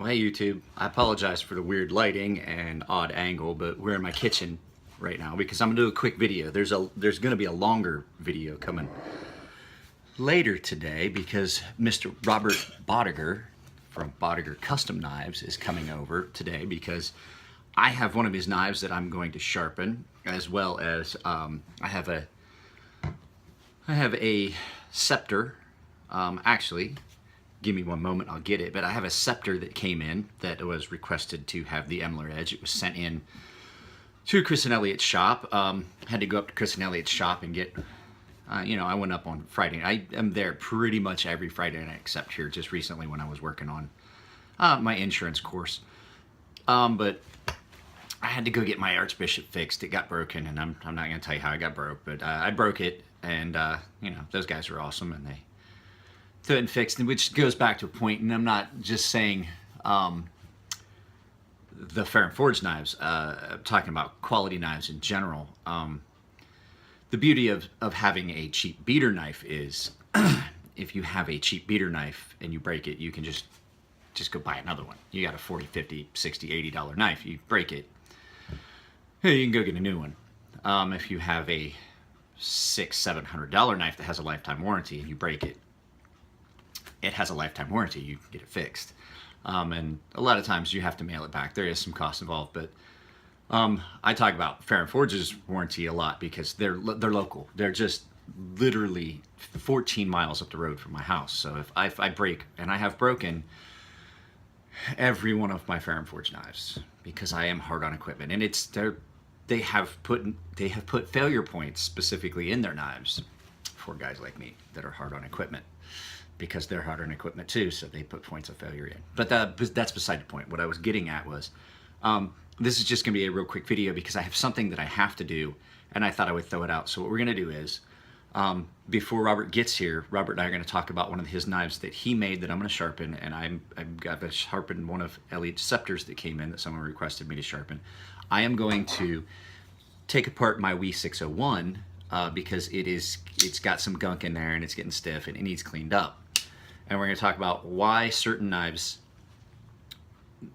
Well, hey YouTube, I apologize for the weird lighting and odd angle, but we're in my kitchen right now because I'm gonna do a quick video. There's gonna be a longer video coming later today because Mr. Robert Bodiger from Bodiger Custom Knives is coming over today because I have one of his knives that I'm going to sharpen, as well as I have a scepter. Actually, give me one moment, I'll get it. But I have a scepter that came in that was requested to have the Emler edge. It was sent in to Chris and Elliot's shop. Had to go up to Chris and Elliot's shop and get, I went up on Friday. I am there pretty much every Friday night except here just recently when I was working on my insurance course. But I had to go get my Archbishop fixed. It got broken, and I'm not going to tell you how it got broke, but I broke it, and those guys are awesome, and they threw it and fixed, which goes back to a point, and I'm not just saying the Fair and Forged knives, I'm talking about quality knives in general. The beauty of having a cheap beater knife is if you have a cheap beater knife and you break it, you can just go buy another one. You got a $40, $50, $60, $80 knife, you break it, hey, you can go get a new one. If you have a $600, $700 knife that has a lifetime warranty and you break it, it has a lifetime warranty, you can get it fixed. And a lot of times you have to mail it back. There is some cost involved, but I talk about Fair and Forge's warranty a lot because they're local. They're just literally 14 miles up the road from my house. So if I break, and I have broken every one of my Fair and Forge knives because I am hard on equipment, and they have put failure points specifically in their knives for guys like me that are hard on equipment, because they're hard on equipment too, so they put points of failure in. But that's beside the point. What I was getting at was, this is just gonna be a real quick video because I have something that I have to do, and I thought I would throw it out. So what we're gonna do is, before Robert gets here, Robert and I are gonna talk about one of his knives that he made that I'm gonna sharpen, and I've got to sharpen one of Elliot's scepters that came in that someone requested me to sharpen. I am going to take apart my WE 601 because it's got some gunk in there and it's getting stiff and it needs cleaned up. And we're going to talk about why certain knives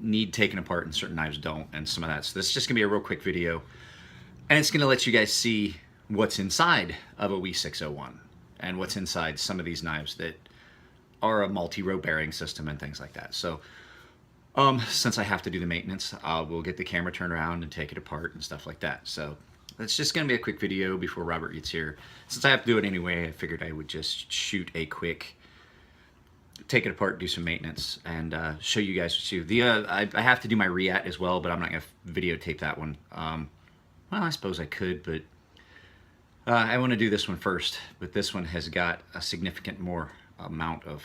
need taken apart and certain knives don't, and some of that. So this is just going to be a real quick video, and it's going to let you guys see what's inside of a WE 601 and what's inside some of these knives that are a multi-row bearing system and things like that. So since I have to do the maintenance, we'll get the camera turned around and take it apart and stuff like that. So it's just going to be a quick video before Robert gets here. Since I have to do it anyway, I figured I would just shoot a quick, take it apart, do some maintenance, and show you guys too. I have to do my Reat as well, but I'm not going to videotape that one. Well, I suppose I could, but I want to do this one first. But this one has got a significant more amount of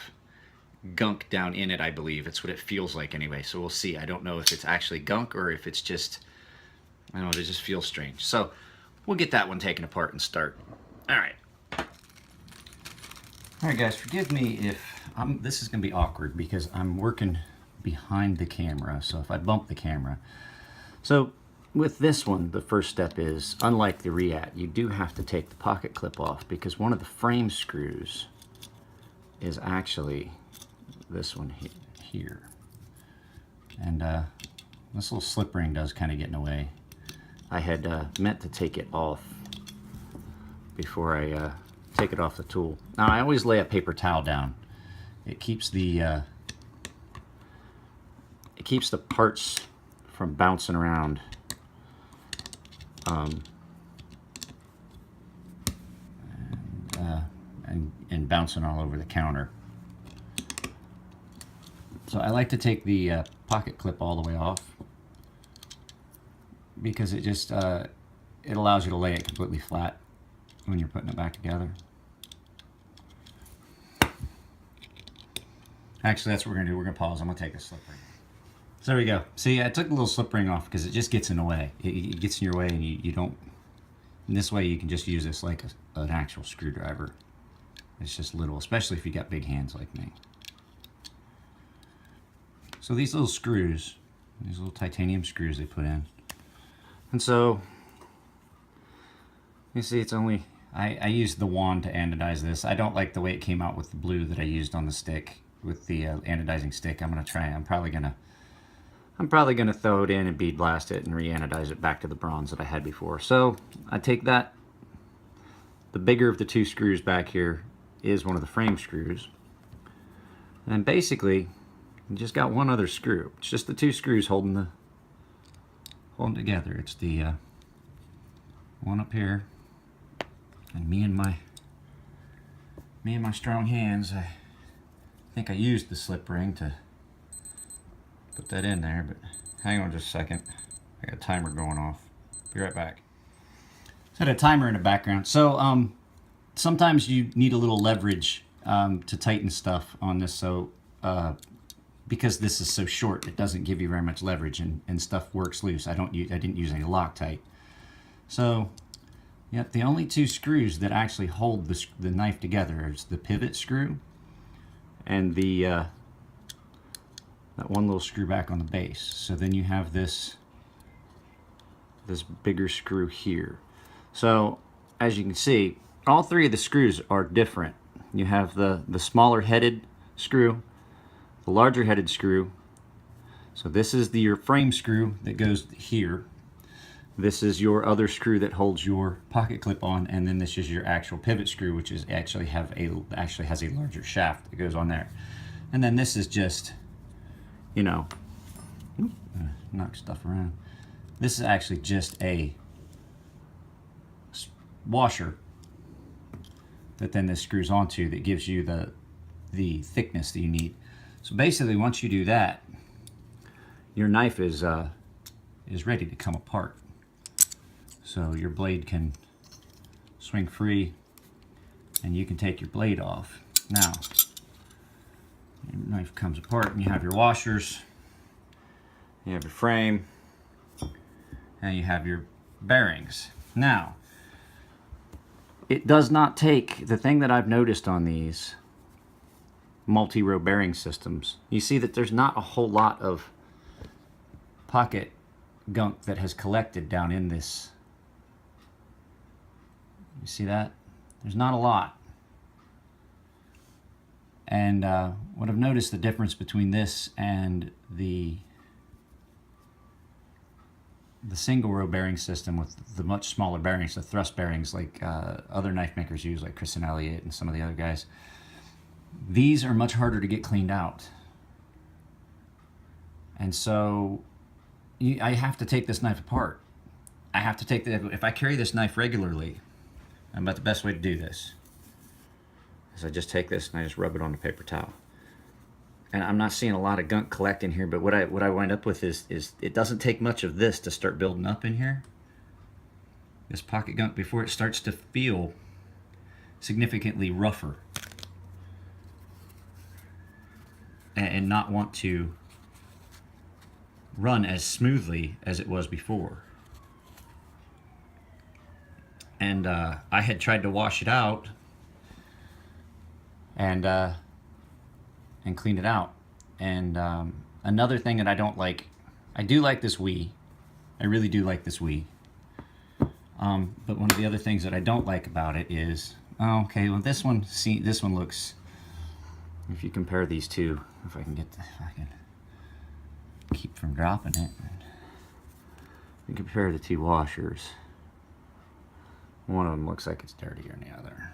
gunk down in it, I believe. It's what it feels like anyway, so we'll see. I don't know if it's actually gunk or if it's just, I don't know, it just feels strange. So we'll get that one taken apart and start. Alright guys, forgive me if this is going to be awkward because I'm working behind the camera, so if I bump the camera. So with this one, the first step is, unlike the Reat, you do have to take the pocket clip off because one of the frame screws is actually this one here. And this little slip ring does kind of get in the way. I had meant to take it off before I take it off the tool. Now I always lay a paper towel down. It keeps the parts from bouncing around. And bouncing all over the counter. So I like to take the pocket clip all the way off because it just it allows you to lay it completely flat when you're putting it back together. Actually, that's what we're gonna do. We're gonna pause. I'm gonna take a slip ring. So there we go. See, I took the little slip ring off because it just gets in the way. It gets in your way, and you don't. In this way, you can just use this like an actual screwdriver. It's just little, especially if you got big hands like me. So these little screws, these little titanium screws they put in. And so, you see it's only, I used the wand to anodize this. I don't like the way it came out with the blue that I used on the stick. with the anodizing stick. I'm probably gonna throw it in and bead blast it and re-anodize it back to the bronze that I had before. So I take that. The bigger of the two screws back here is one of the frame screws, and basically you just got one other screw. It's just the two screws holding together. It's the one up here, and me and my strong hands. I think I used the slip ring to put that in there, but hang on just a second. I got a timer going off. Be right back. So I had a timer in the background. So sometimes you need a little leverage to tighten stuff on this. So because this is so short, it doesn't give you very much leverage, and stuff works loose. I didn't use any Loctite. So yep, the only two screws that actually hold the knife together is the pivot screw and the that one little screw back on the base. So then you have this bigger screw here. So as you can see, all three of the screws are different. You have the smaller headed screw, the larger headed screw. So this is your frame screw that goes here. This is your other screw that holds your pocket clip on, and then this is your actual pivot screw, which is actually has a larger shaft that goes on there. And then this is just, you know, knock stuff around. This is actually just a washer that then this screws onto that gives you the thickness that you need. So basically, once you do that, your knife is ready to come apart. So your blade can swing free, and you can take your blade off. Now, your knife comes apart, and you have your washers, you have your frame, and you have your bearings. Now, it does not take, the thing that I've noticed on these multi-row bearing systems, you see that there's not a whole lot of pocket gunk that has collected down in this. You see that? There's not a lot. And what I've noticed, the difference between this and the single row bearing system with the much smaller bearings, the thrust bearings like other knife makers use, like Chris and Elliott and some of the other guys, these are much harder to get cleaned out. And so I have to take this knife apart. I have to take if I carry this knife regularly, about the best way to do this is I just take this and I just rub it on the paper towel. And I'm not seeing a lot of gunk collecting here, but what I wind up with is it doesn't take much of this to start building up in here. This pocket gunk, before it starts to feel significantly rougher and not want to run as smoothly as it was before. And I had tried to wash it out and clean it out. And another thing that I don't like, I do like this Wii. I really do like this Wii. But one of the other things that I don't like about it is, oh, okay, well this one looks, if you compare these two, if I can keep from dropping it, and compare the two washers. One of them looks like it's dirtier than the other.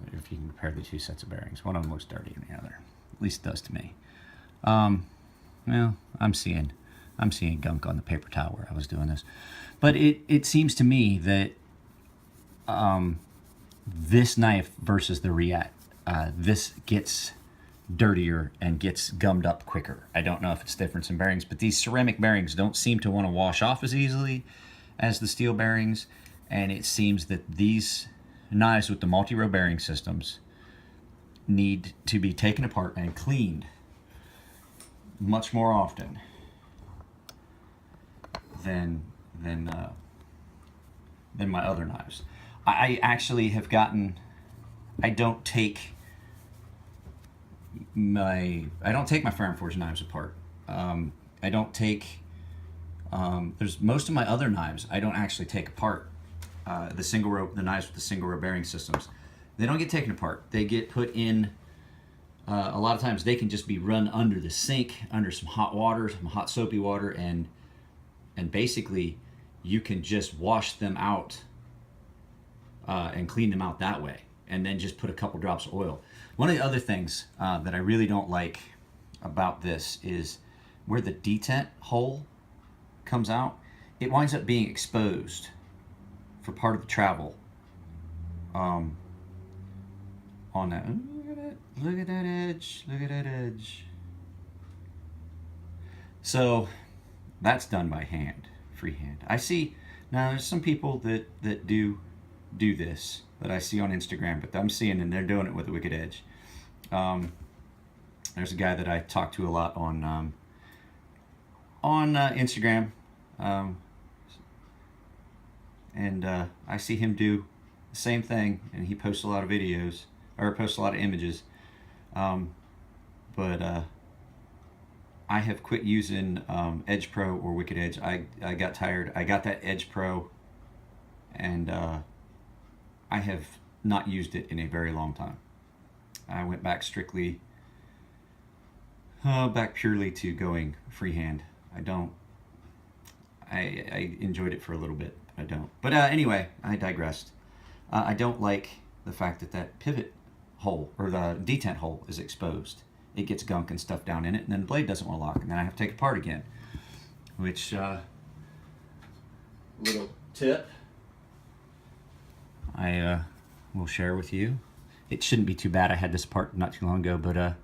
If you can compare the two sets of bearings, one of them looks dirtier than the other. At least it does to me. Well, I'm seeing gunk on the paper towel where I was doing this. But it seems to me that this knife versus the React, this gets dirtier and gets gummed up quicker. I don't know if it's difference in bearings, but these ceramic bearings don't seem to want to wash off as easily as the steel bearings. And it seems that these knives with the multi-row bearing systems need to be taken apart and cleaned much more often than my other knives. I actually have gotten, I don't take my Fire & Forge knives apart. I don't take, there's most of my other knives I don't actually take apart. The knives with the single row bearing systems, they don't get taken apart. They get put in a lot of times they can just be run under the sink, under some hot water, some hot soapy water, and basically you can just wash them out and clean them out that way, and then just put a couple drops of oil. One of the other things that I really don't like about this is where the detent hole comes out, it winds up being exposed for part of the travel. On that, look at that edge, look at that edge. So that's done by hand, freehand. I see now there's some people that do this that I see on Instagram, but I'm seeing and they're doing it with a wicked edge. There's a guy that I talk to a lot on Instagram, and I see him do the same thing, and he posts a lot of videos, or posts a lot of images, but I have quit using Edge Pro or Wicked Edge. I got tired. I got that Edge Pro, and I have not used it in a very long time. I went back strictly, back purely to going freehand. I enjoyed it for a little bit, but I don't. But anyway, I digressed. I don't like the fact that that pivot hole, or the detent hole, is exposed. It gets gunk and stuff down in it, and then the blade doesn't want to lock, and then I have to take it apart again. Which, little tip I will share with you. It shouldn't be too bad. I had this apart not too long ago, but yeah,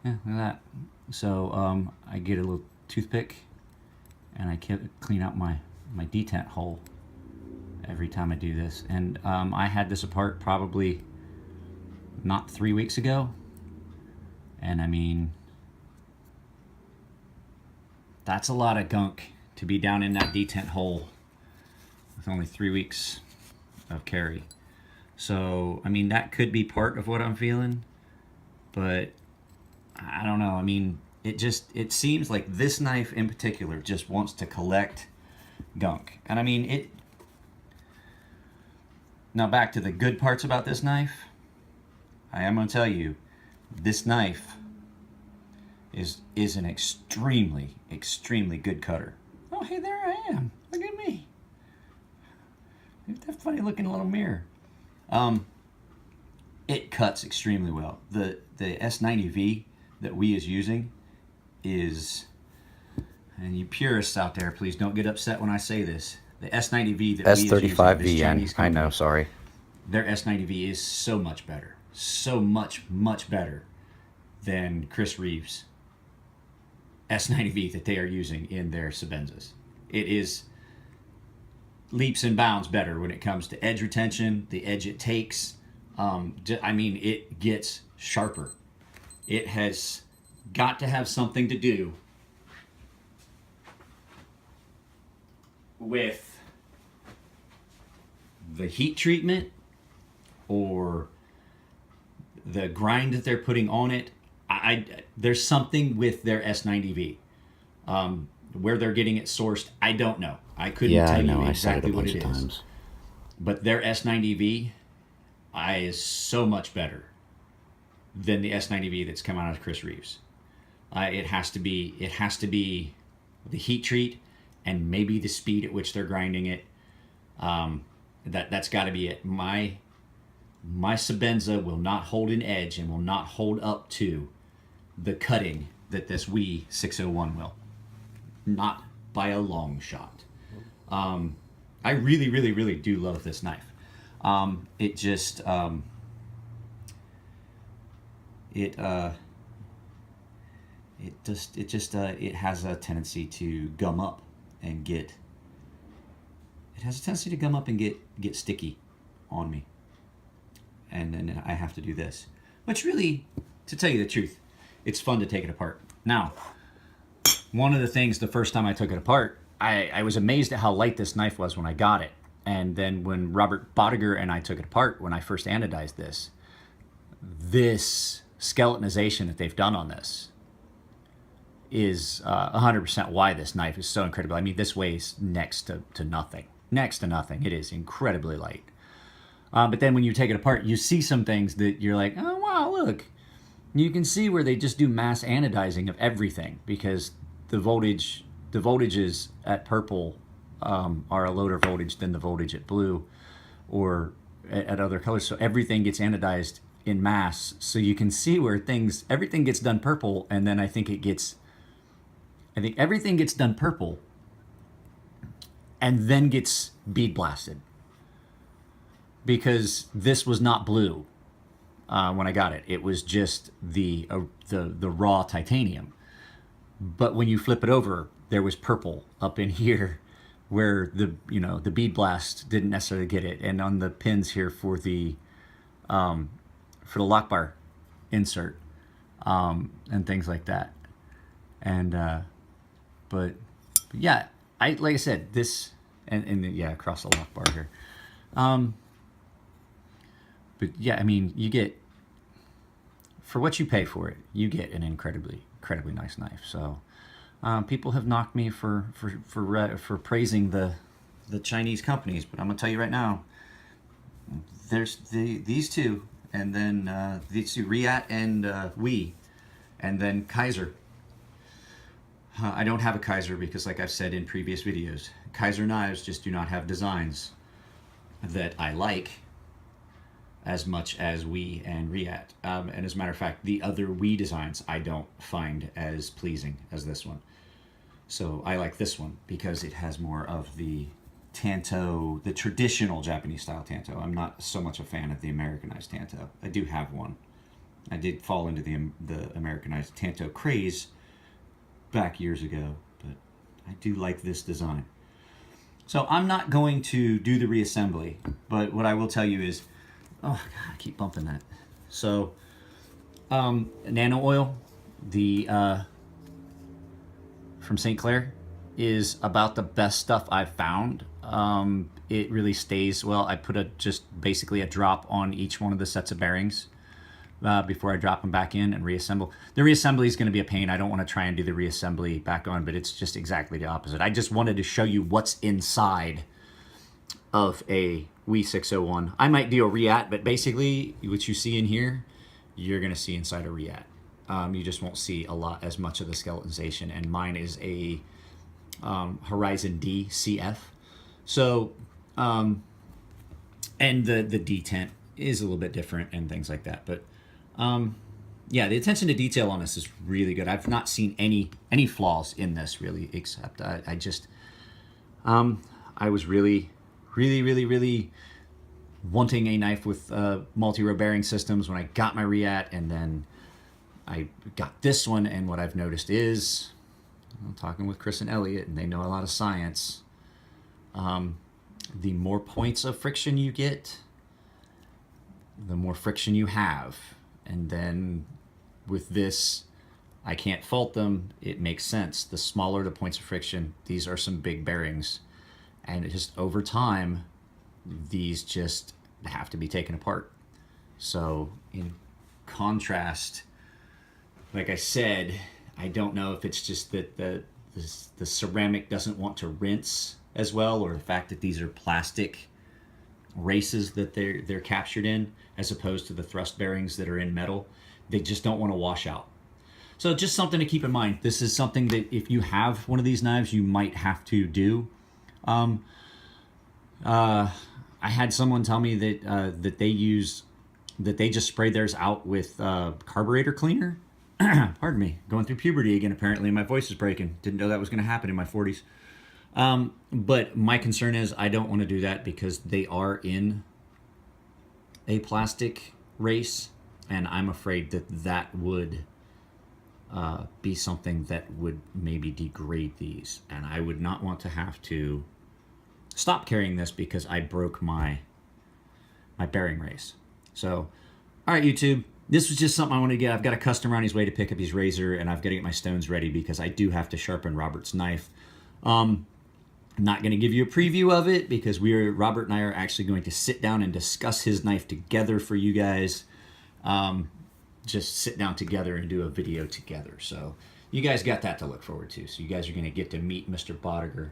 look at that. So I get a little toothpick, and I clean out my detent hole every time I do this. And I had this apart probably not 3 weeks ago, and I mean, that's a lot of gunk to be down in that detent hole with only 3 weeks of carry. So I mean, that could be part of what I'm feeling, but I don't know. I mean, it seems like this knife in particular just wants to collect gunk. And I mean, now back to the good parts about this knife. I am going to tell you, this knife is an extremely, extremely good cutter. Oh, hey, there I am. Look at me. Look at that funny looking little mirror. It cuts extremely well. The S90V that we is using is, and you purists out there, please don't get upset when I say this. The S90V that we is using, this Chinese company, I know, sorry. Their S90V is so much better. So much, much better than Chris Reeves' S90V that they are using in their Sabenzas. It is leaps and bounds better when it comes to edge retention, the edge it takes. I mean, it gets sharper. It has got to have something to do with the heat treatment or the grind that they're putting on it. There's something with their S90V. Where they're getting it sourced, I don't know. I couldn't tell you exactly what it is. But their S90V is so much better than the S90V that's come out of Chris Reeves. It has to be the heat treat and maybe the speed at which they're grinding it. That's got to be it. My Sabenza will not hold an edge and will not hold up to the cutting that this WE 601 will. Not by a long shot. I really, really, really do love this knife. It has a tendency to gum up and get sticky on me. And then I have to do this. Which really, to tell you the truth, it's fun to take it apart. Now, one of the things, the first time I took it apart, I was amazed at how light this knife was when I got it. And then when Robert Bodiger and I took it apart, when I first anodized this skeletonization that they've done on this is 100% why this knife is so incredible. I mean, this weighs next to nothing. Next to nothing. It is incredibly light. But then when you take it apart, you see some things that you're like, oh, wow, look. You can see where they just do mass anodizing of everything because the voltages at purple are a lower voltage than the voltage at blue or at other colors. So everything gets anodized in mass. So you can see where everything gets done purple, and then I think everything gets done purple and then gets bead blasted because this was not blue when I got it. It was just the raw titanium. But when you flip it over, there was purple up in here where the bead blast didn't necessarily get it, and on the pins here for the lock bar insert and things like that. And but yeah, like I said, this and yeah, across the lock bar here. But yeah, I mean, you get, for what you pay for it, you get an incredibly nice knife. So people have knocked me for praising the Chinese companies, but I'm gonna tell you right now, there's these two, and then these two, Reat and Wee, and then Kaiser. I don't have a Kaiser because, like I've said in previous videos, Kaiser knives just do not have designs that I like as much as Wee and Reat. And as a matter of fact, the other Wee designs I don't find as pleasing as this one. So I like this one because it has more of the tanto, the traditional Japanese style tanto. I'm not so much a fan of the Americanized tanto. I do have one. I did fall into the Americanized tanto craze back years ago, but I do like this design. So I'm not going to do the reassembly, but what I will tell you is, oh God, I keep bumping that. So nano oil, the from St. Clair, is about the best stuff I've found. It really stays well. I put just basically a drop on each one of the sets of bearings before I drop them back in and reassemble. The reassembly is going to be a pain. I don't want to try and do the reassembly back on, but it's just exactly the opposite. I just wanted to show you what's inside of a Wee 601. I might do a Reat, but basically what you see in here, you're going to see inside a Reat. You just won't see as much of the skeletonization, and mine is a Horizon D CF. So, and the Detent is a little bit different and things like that, but yeah, the attention to detail on this is really good. I've not seen any flaws in this really, except I just I was really wanting a knife with multi-row bearing systems when I got my Reat, and then I got this one, and what I've noticed is, I'm talking with Chris and Elliot, and they know a lot of science, the more points of friction you get, the more friction you have. And then with this, I can't fault them. It makes sense. The smaller the points of friction, these are some big bearings. And it just over time, these just have to be taken apart. So in contrast, like I said, I don't know if it's just that the ceramic doesn't want to rinse as well, or the fact that these are plastic races that they're captured in, as opposed to the thrust bearings that are in metal. They just don't want to wash out. So just something to keep in mind. This is something that if you have one of these knives, you might have to do. I had someone tell me that that they just spray theirs out with carburetor cleaner. Pardon me, going through puberty again apparently. My voice is breaking. Didn't know that was going to happen in my 40s. But my concern is I don't want to do that because they are in a plastic race, and I'm afraid that would be something that would maybe degrade these, and I would not want to have to stop carrying this because I broke my bearing race. So, all right, YouTube, this was just something I want to get. I've got a customer on his way to pick up his razor, and I've got to get my stones ready because I do have to sharpen Robert's knife. I'm not going to give you a preview of it because Robert and I are actually going to sit down and discuss his knife together for you guys. Just sit down together and do a video together. So you guys got that to look forward to. So you guys are going to get to meet Mr. Bodiger.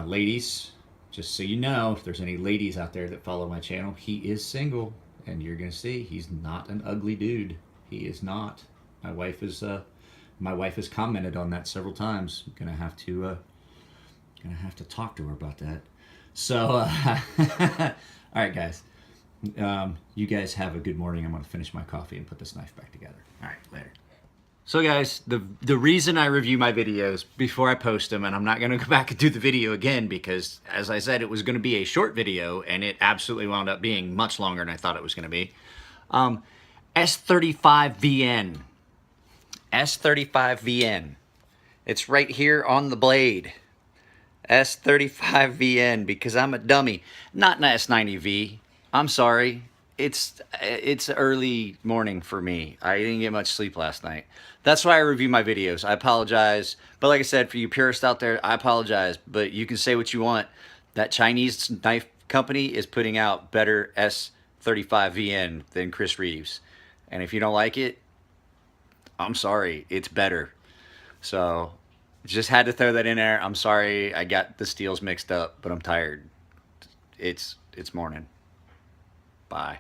Ladies, just so you know, if there's any ladies out there that follow my channel, he is single, and you're going to see he's not an ugly dude. He is not. My wife has commented on that several times. I'm gonna have to talk to her about that. So, all right, guys. You guys have a good morning. I'm gonna finish my coffee and put this knife back together. All right, later. So guys, the reason I review my videos before I post them, and I'm not going to go back and do the video again because, as I said, it was going to be a short video, and it absolutely wound up being much longer than I thought it was going to be. S35VN. S35VN. It's right here on the blade. S35VN, because I'm a dummy. Not an S90V. I'm sorry. It's early morning for me. I didn't get much sleep last night. That's why I review my videos. I apologize. But like I said, for you purists out there, I apologize. But you can say what you want. That Chinese knife company is putting out better S35VN than Chris Reeves. And if you don't like it, I'm sorry. It's better. So just had to throw that in there. I'm sorry I got the steels mixed up, but I'm tired. It's morning. Bye.